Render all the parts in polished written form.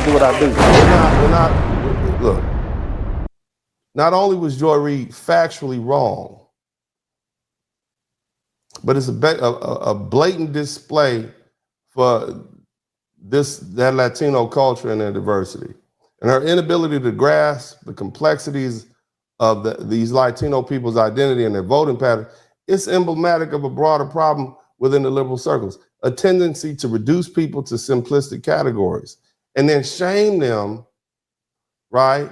do what I do. Look, not only was Joy Reid factually wrong, but it's a blatant display for that Latino culture and their diversity. And her inability to grasp the complexities of these Latino people's identity and their voting pattern, it's emblematic of a broader problem within the liberal circles, a tendency to reduce people to simplistic categories and then shame them, right,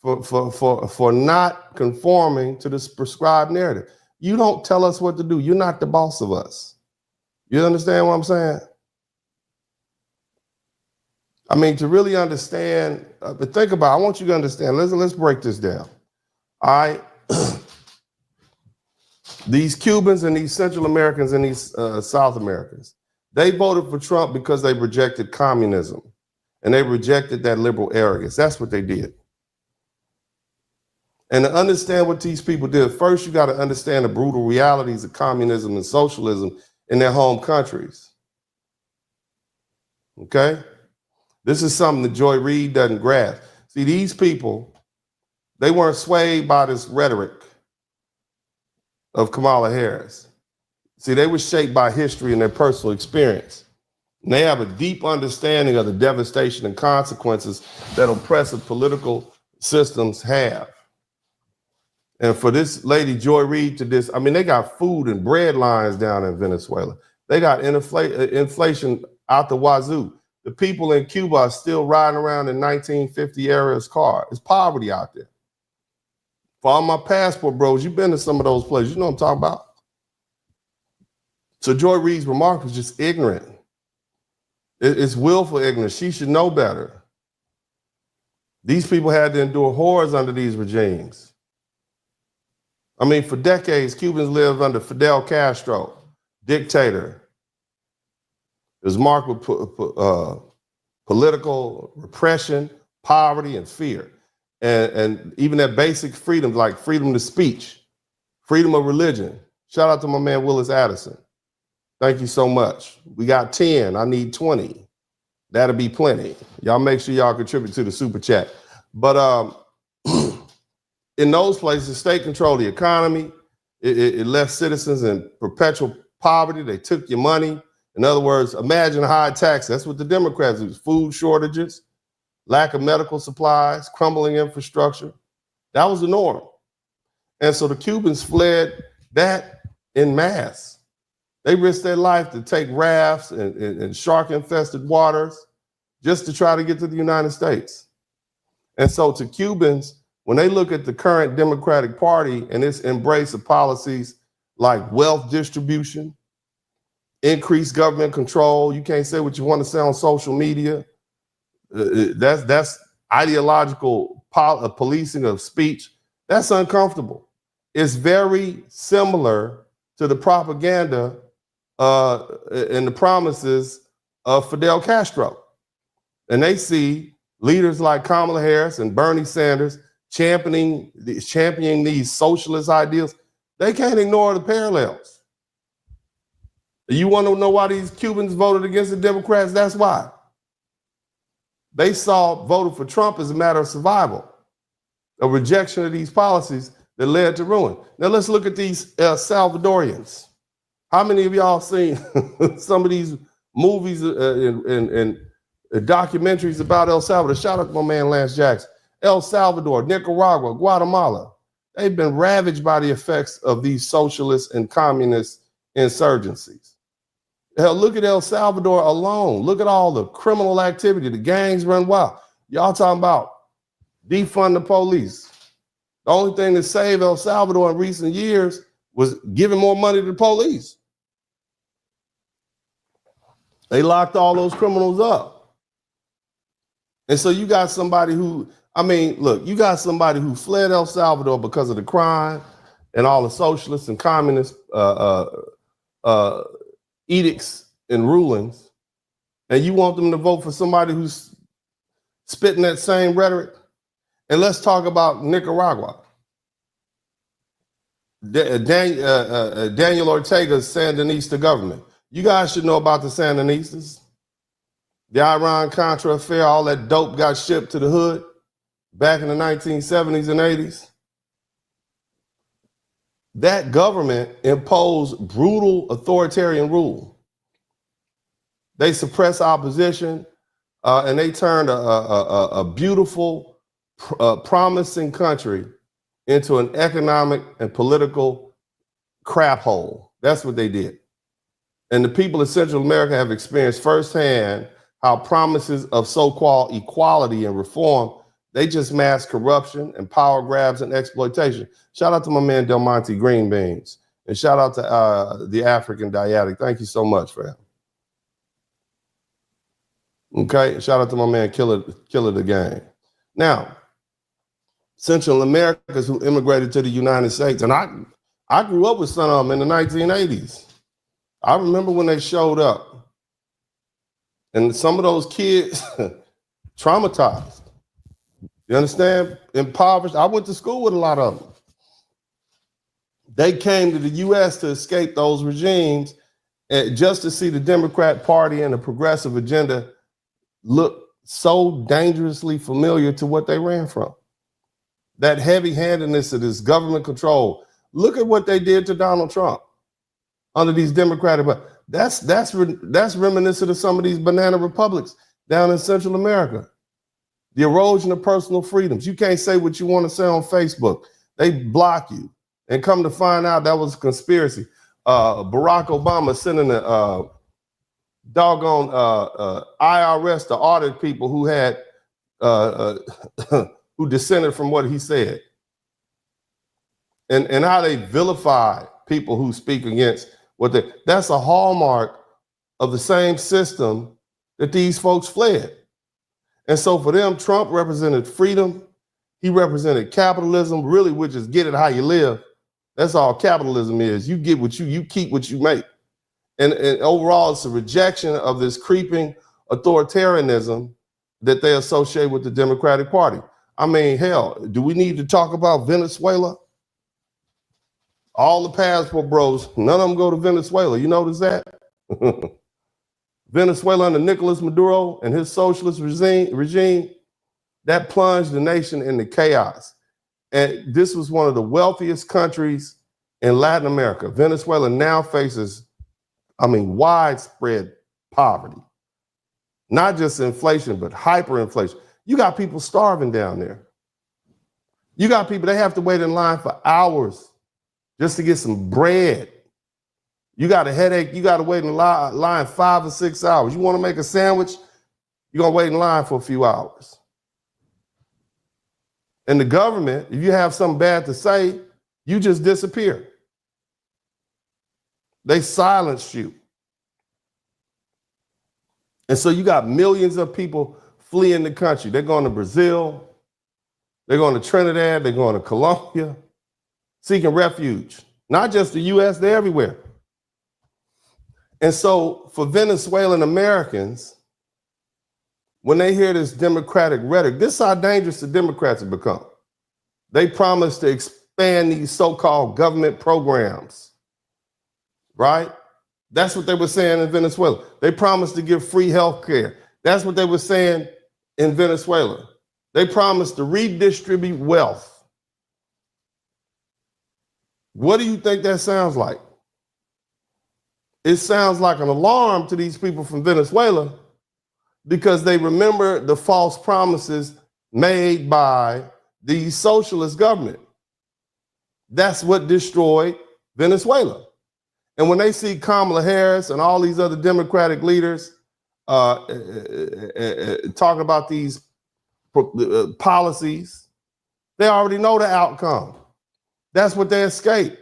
for not conforming to this prescribed narrative. You don't tell us what to do. You're not the boss of us. You understand what I'm saying? I mean, to really understand, but think about it, I want you to understand, let's break this down. All right. These Cubans and these Central Americans and these South Americans, they voted for Trump because they rejected communism and they rejected that liberal arrogance. That's what they did. And to understand what these people did, first you got to understand the brutal realities of communism and socialism in their home countries. Okay? This is something that Joy Reid doesn't grasp. See, these people, they weren't swayed by this rhetoric of Kamala Harris. See, they were shaped by history and their personal experience. And they have a deep understanding of the devastation and consequences that oppressive political systems have. And for this lady, Joy Reid, I mean, they got food and bread lines down in Venezuela. They got inflation out the wazoo. The people in Cuba are still riding around in 1950 era's car. It's poverty out there. For all my passport bros, you've been to some of those places. You know what I'm talking about. So Joy Reid's remark was just ignorant. It's willful ignorance. She should know better. These people had to endure horrors under these regimes. I mean, for decades, Cubans lived under Fidel Castro, dictator. It was marked with political repression, poverty, and fear. And even that basic freedoms like freedom to speech, freedom of religion. Shout out to my man, Willis Addison. Thank you so much. We got 10, I need 20. That'll be plenty. Y'all make sure y'all contribute to the super chat. But in those places, the state controlled the economy. It left citizens in perpetual poverty. They took your money. In other words, imagine high taxes. That's what the Democrats do. Food shortages, lack of medical supplies, crumbling infrastructure. That was the norm. And so the Cubans fled that en masse. They risked their life to take rafts and shark-infested waters just to try to get to the United States. And so to Cubans, when they look at the current Democratic Party and its embrace of policies like wealth distribution, increased government control, you can't say what you want to say on social media. That's ideological policing of speech. That's uncomfortable. It's very similar to the propaganda and the promises of Fidel Castro. And they see leaders like Kamala Harris and Bernie Sanders championing these socialist ideals. They can't ignore the parallels. You want to know why these Cubans voted against the Democrats? That's why. They saw voting for Trump as a matter of survival, a rejection of these policies that led to ruin. Now let's look at these Salvadorans. How many of y'all seen some of these movies and documentaries about El Salvador? Shout out to my man Lance Jackson. El Salvador, Nicaragua, Guatemala. They've been ravaged by the effects of these socialist and communist insurgencies. Hell, look at El Salvador alone. Look at all the criminal activity. The gangs run wild. Y'all talking about defund the police. The only thing that saved El Salvador in recent years was giving more money to the police. They locked all those criminals up. And so you got somebody who, you got somebody who fled El Salvador because of the crime and all the socialists and communist edicts and rulings, and you want them to vote for somebody who's spitting that same rhetoric? And let's talk about Nicaragua. Daniel Ortega's Sandinista government. You guys should know about the Sandinistas. The Iran-Contra affair, all that dope got shipped to the hood back in the 1970s and 80s. That government imposed brutal authoritarian rule. They suppressed opposition, and they turned a beautiful, promising country into an economic and political crap hole. That's what they did. And the people of Central America have experienced firsthand how promises of so-called equality and reform, they just mask corruption and power grabs and exploitation. Shout out to my man Del Monte Green Beans. And shout out to the African Dyadic. Thank you so much for him. Okay, shout out to my man Killer the Gang. Now, Central Americans who immigrated to the United States, and I grew up with some of them in the 1980s. I remember when they showed up. And some of those kids, traumatized. You understand? Impoverished. I went to school with a lot of them. They came to the U.S. to escape those regimes and just to see the Democrat Party and the progressive agenda look so dangerously familiar to what they ran from. That heavy-handedness of this government control. Look at what they did to Donald Trump under these Democratic. That's reminiscent of some of these banana republics down in Central America. The erosion of personal freedoms. You can't say what you want to say on Facebook. They block you. And come to find out that was a conspiracy. Barack Obama sending a doggone IRS to audit people who had who dissented from what he said. And how they vilify people who speak against that's a hallmark of the same system that these folks fled. And so for them, Trump represented freedom. He represented capitalism, really, which is get it how you live. That's all capitalism is. You get what you keep what you make. And overall, it's a rejection of this creeping authoritarianism that they associate with the Democratic Party. I mean, hell, do we need to talk about Venezuela? All the passport bros, none of them go to Venezuela. You notice that? Venezuela under Nicolas Maduro and his socialist regime, that plunged the nation into chaos. And this was one of the wealthiest countries in Latin America. Venezuela now faces, widespread poverty. Not just inflation, but hyperinflation. You got people starving down there. You got people, they have to wait in line for hours just to get some bread. You got a headache, you got to wait in line 5 or 6 hours. You want to make a sandwich, you're going to wait in line for a few hours. And the government, if you have something bad to say, you just disappear. They silence you. And so you got millions of people fleeing the country. They're going to Brazil, they're going to Trinidad, they're going to Colombia, seeking refuge. Not just the US, they're everywhere. And so for Venezuelan Americans, when they hear this democratic rhetoric, this is how dangerous the Democrats have become. They promise to expand these so-called government programs, right? That's what they were saying in Venezuela. They promised to give free health care. That's what they were saying in Venezuela. They promised to redistribute wealth. What do you think that sounds like? It sounds like an alarm to these people from Venezuela because they remember the false promises made by the socialist government. That's what destroyed Venezuela. And when they see Kamala Harris and all these other Democratic leaders talking about these policies, they already know the outcome. That's what they escaped.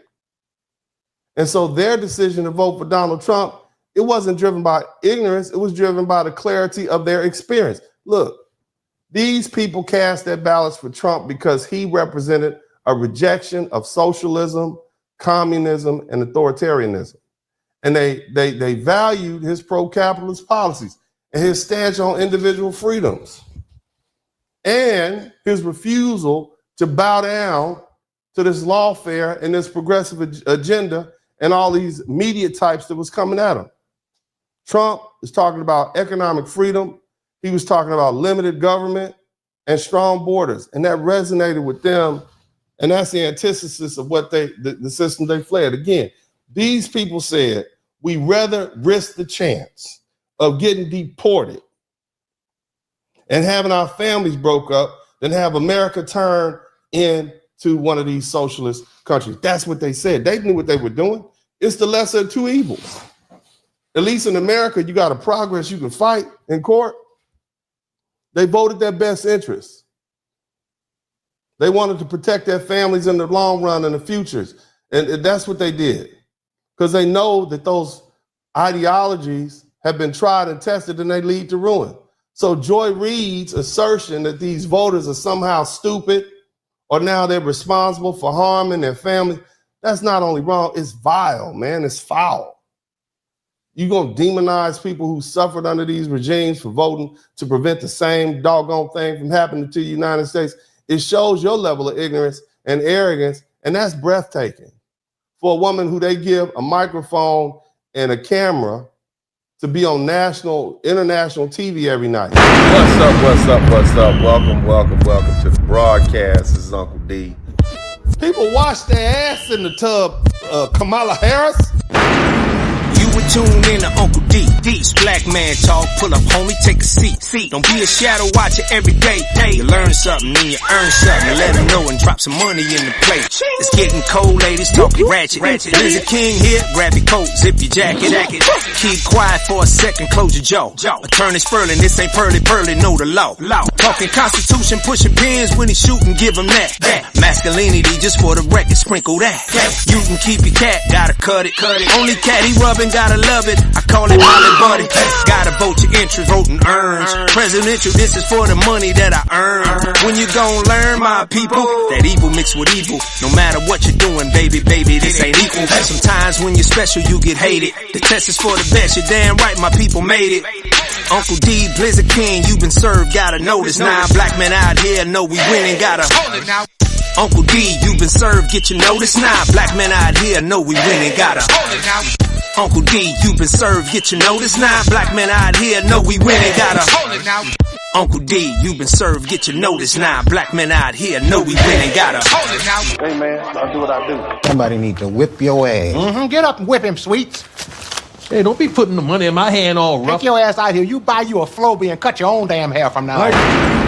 And so their decision to vote for Donald Trump, it wasn't driven by ignorance, it was driven by the clarity of their experience. Look, these people cast their ballots for Trump because he represented a rejection of socialism, communism, and authoritarianism. And they valued his pro-capitalist policies and his stance on individual freedoms and his refusal to bow down to this lawfare and this progressive agenda and all these media types that was coming at him. Trump is talking about economic freedom, He was talking about limited government and strong borders, and that resonated with them. And that's the antithesis of what the system they fled. Again, these people said, we rather risk the chance of getting deported and having our families broke up than have America turn into one of these socialist countries. That's what they said. They knew what they were doing. It's the lesser of two evils. At least in America, you got a progress you can fight in court. They voted their best interests. They wanted to protect their families in the long run and the futures. And that's what they did. Because they know that those ideologies have been tried and tested and they lead to ruin. So Joy Reid's assertion that these voters are somehow stupid or now they're responsible for harming their family, that's not only wrong, it's vile, man, it's foul. You're going to demonize people who suffered under these regimes for voting to prevent the same doggone thing from happening to the United States. It shows your level of ignorance and arrogance, and that's breathtaking. For a woman who they give a microphone and a camera to be on international TV every night. What's up? Welcome to the broadcast. This is Uncle D. People wash their ass in the tub, Kamala Harris. You would tune in to Uncle D. This black man talk, pull up, homie, take a seat. Don't be a shadow watcher every day. You learn something, then you earn something. Let them know and drop some money in the plate. It's getting cold, ladies, talking ratchet. Lizard King here, grab your coat, zip your jacket. Keep quiet for a second, close your jaw. Attorney Spurling, this ain't pearly, know the law. Talking Constitution, pushing pins when he shootin', give him that. Masculinity, just for the record, sprinkle that. You can keep your cat, gotta cut it. Only cat he rubbing, gotta love it. I call it Molly Buddy. Gotta vote your interest, voting earns. Presidential, this is for the money that I earn. When you gon' learn, my people, that evil mixed with evil. No matter what you're doing, baby, this ain't equal. Sometimes when you're special, you get hated. The test is for the best, you're damn right, my people made it. Uncle D, Blizzard King, you been served, gotta notice. Now black men out here know we winning, gotta hold it now. Uncle D, you been served, get your notice now. Black men out here know we winning, gotta hold it now. Uncle D, you been served, get your notice now. Black men out here know we winning, gotta hold it now. Uncle D, you been served, get your notice now. Black men out here know we winning, gotta hold it now. Hey man, I'll do what I do. Somebody need to whip your ass. Get up and whip him, Sweets. Hey, don't be putting the money in my hand all rough. Take your ass out here. You buy you a Flowbee and cut your own damn hair from now on.